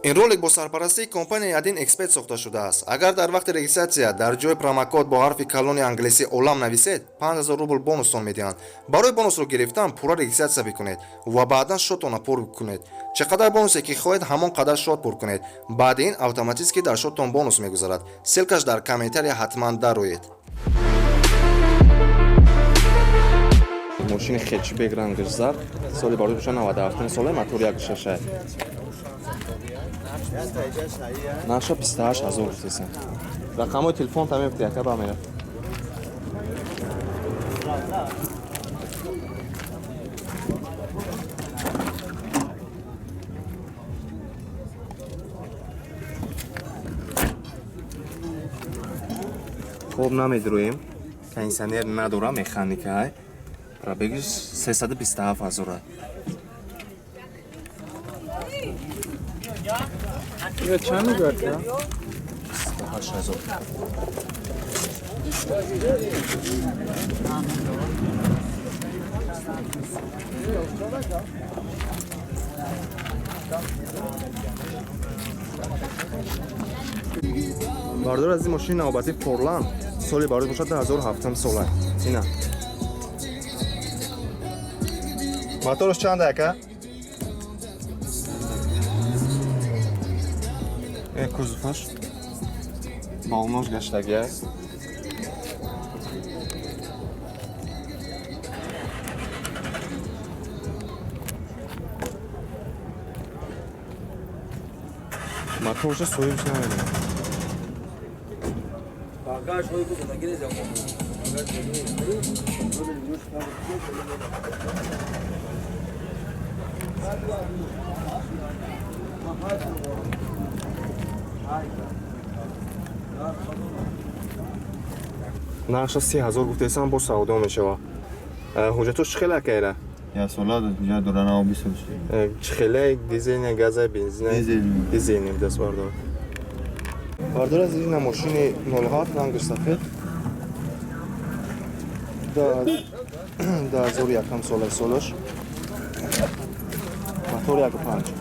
ин ролик бо сарпарастии компанияи Adin Expert сохта шудааст. Агар дар вақти регистратсия дар ҷои промокод бо ҳарфи калони англисӣ олам нависед, 5000 рубл бонустон медиҳанд. Барои бонусро гирифтан пурра регистратсия бикунед ва баъдан шотона пур кунед. Чӣ қадар бонусе ки хоҳед, ҳамон қадар шот пур кунед. Баъди ин автоматически дар шоттон бонус мегузарад. Ссилкаш дар комментария ҳатман дароед. Мошини хетчбек ранги зард, соли барои 97 сола, мотор 1.6. Наша 28000 гуфтесен. Рақамои телефон там мефти яка ба мера. Хоб намедроим. Кондиционер надора, механика. Пробеги 327000. Я чану гартя. 8000. Бардор аз ин мошини навбати Форланд соли барои бошад 2007 сола. Ина. Моторш чанд ака? Кузуфаш балнош гаштаги аст. Моторша союз намедем. Багаж ҳои ку дагирезам. Наша 3000 гуфтесам бо савдо мешава. Ҳуҷҷатош чӣ хела кайра? Я солада я дурана обисош. Чӣ хела дизель, газа, бензин? Дизель даст бардор. Бардор аз ин машини 07 рангаш сафед. Да 2001 сола солаш. Мотор 1.5.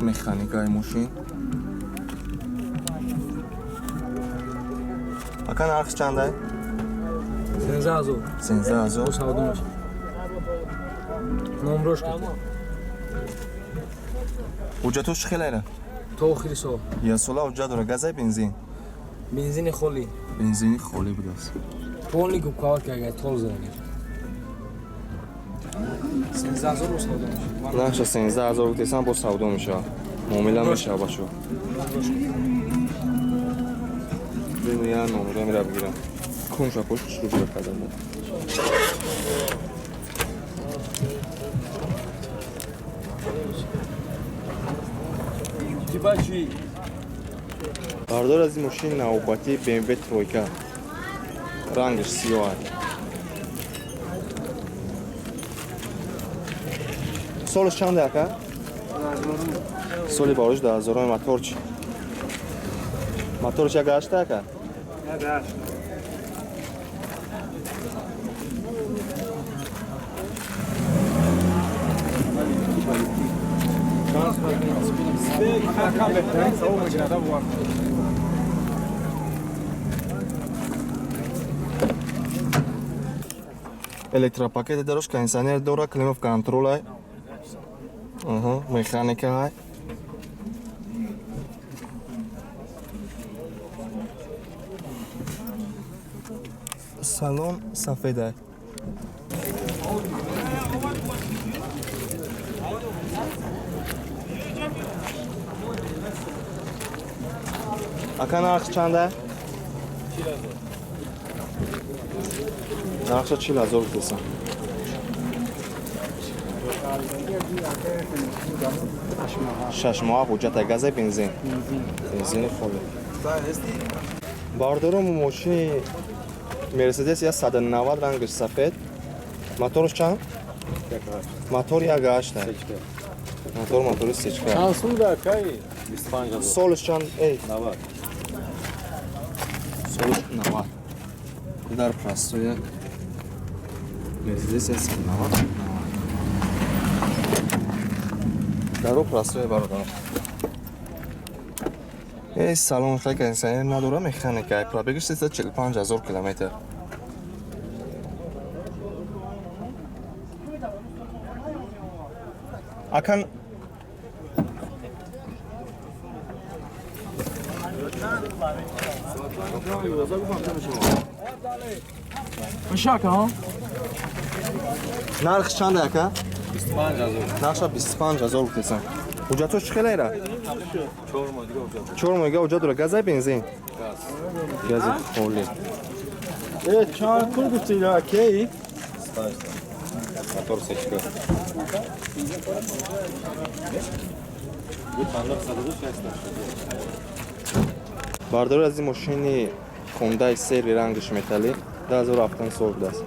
Механикаи мошин. Ака нархш чандай? 13000. 13000. Савдомаш. Номрош ки. Ҳуҷҷатош чӣ хелайра? То охири сол. Я сола ҳуҷҷат дора, газа бензин? Бензини холӣ. Бензини холӣ будааст. Полни губкавар кага тол занир. 13000 бо савдомаш. Наша 13000 гуфтесам бо савдо мешава. Муомила мешава бачо. Бину я номера мера бигирам. Кунша пош шуруъ кардам. Тибачи. Бардор аз ин мошини навбати BMW тройка. Рангаш сиёҳ аст. Солаш чанд ака? Соли бароиш 2000 мотор чи? Моторш 1.8 ака? 1.8. Электропакети дарош, кондиционер дора, климат контролай. Механика ҳай. Салон сафедай. Ака нарх чанда? Нархша 40000 гуфтесам. Шашмоҳа ҳуҷҷата газа бензин. Бензини холӣ. Бардорам мошини Mercedes я 190 рангаш сафед. Моторш чанд? Мотор 1.8. Мотори сечка. Чанд сум дар кай? 25 Солиш чанд? Эй. 90. солиш 90. Дар простоя Мерседес 190. Даро простоя бародар. Салон хеле кондиционер надора, механика. Пробегиш 345,000 километр. Акан Uşak ha? нархш чанд ака? 25000. Нархша 25000 гуфтесан. Ҳуҷҷатош чӣ хелера? 4 моҳига ҳуҷҷат дора. Газа бензин? Гази холӣ. Çağ kur gutuyla okey. Motor seçki. Бардор аз ин мошини Hyundai Servi рангиш металлӣ 2007 сол будааст.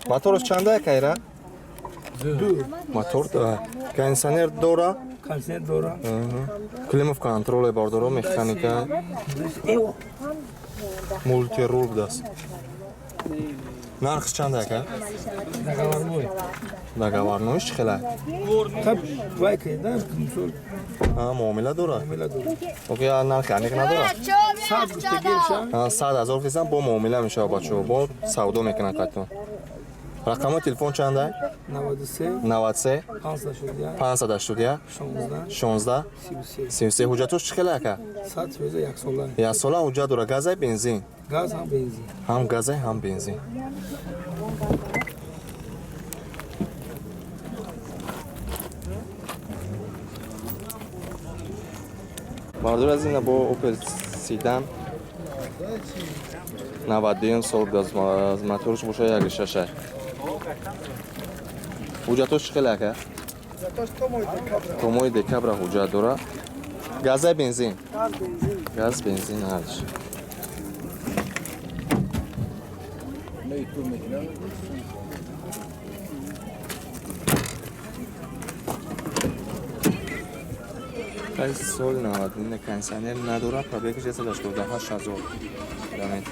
Мотораш чанда акайра? Мотор дора. Кондиционер дора. Kalsiyet doğru. Климов контроле бардоро механика. Мултирул будааст. Нархш чанда ака? Договорной. Договорной чӣ хела? Hep vay kıyıda. Musul. Муомила дора. Mila doğru. Окей, нархи аниқ надора. Saat üstte gelişen. 100,000 гуфтесан бо муомила мешава бачаҳо, бо савдо мекунад катон. Рақамои телефон чанда? 93. 93 Pansa 581 Şonuzda. 16 Sibisi. 33 ҳуҷҷатош чӣ хела ака? Saat sözü yaksolar. Яксола ҳуҷҷат дора, газай бензин. Gaz ham benzin. Ҳам газай, ҳам бензин. бардор аз ина бо Opel Sedan 91 сол газ моторш боша 1.6. ҳуҷҷатош чӣ хела ака? Томои декабра ҳуҷҷат дора. Газай бензин? Газ бензин ҳадш. Qaysi sol 90 кондиционер надора, пробеги 188,000 километр.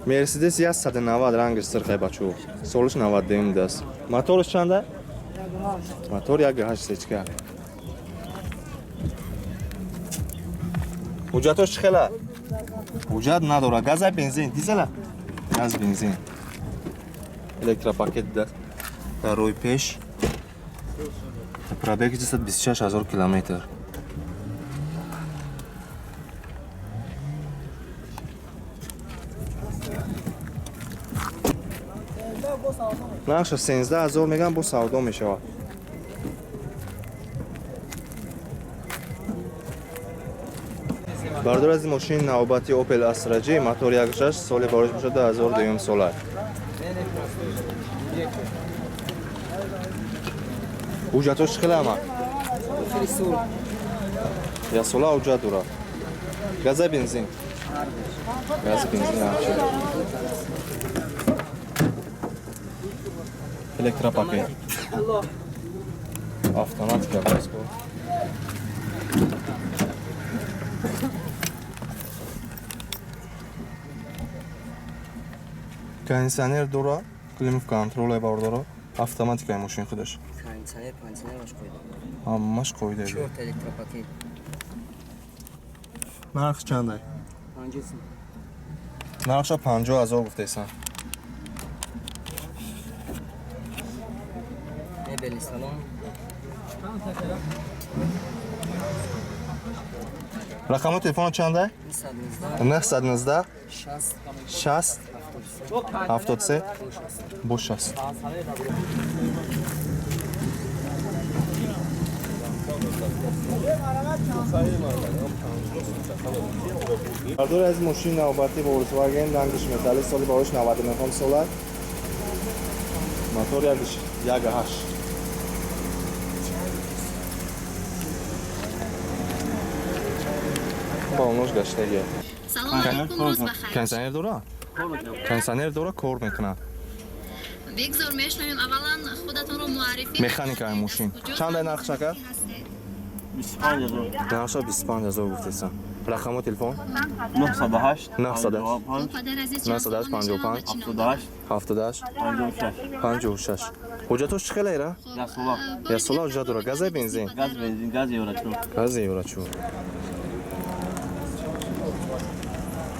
Mercedes 190 рангиш сирхай бачо. Солиш 99 даст. Моторш чанда? Мотор 1.8 сечка. ҳуҷҷатош чӣ хела? ҳуҷҷат надора. Газа бензин, дизела? Газ бензин. Электропакет дар рӯи пеш. Пробеги 260,000 километр. нархша 13000 меган, бо савдо мешавад. бардор аз ин мошини навбати Opel Astra J, мотор 1.6, соли бориш бошад 2002 сола. ҳуҷҷатош чӣ хела ама? Яксола ҳуҷҷат дора. Газа бензин? Газ бензин ҳамчи. Электропакет. Автоматика баско. Кондиционер дора, климов контроле бардора, автоматикаи мошин худаш. Кондиционер баш қойди. Ҳаммаш қоида. 4 электропакет. Нарх чандай? 50. Нархша 50,000 гуфтесан. Мебели салон. Рақамои телефон чандай? 919 60 73 60. бардор аз мошини навбати Volkswagen рангиш металлӣ, соли барош 99 сола. Мотор 1.8. балнош гаштагия. салом алейкум, рӯз бахайр. Кондитсионер дора? Кондитсионер дора, кор мекунад. бигзор мешунавем аввалан худатонро муаррифӣ Механикаи машин. Чандай нарх шакар? 25,000. Нарша 25000 гуфтесан. Рақамо телефон? 908 908 бо падар азиз чанд 955 сомона 78 78 56 56 ҳуҷҷатош чӣ хелаира? Ясола. Ясола ҳуҷҷат дора. Газа бензин? Gaz benzin, gaz еврачу. Гази еврачу.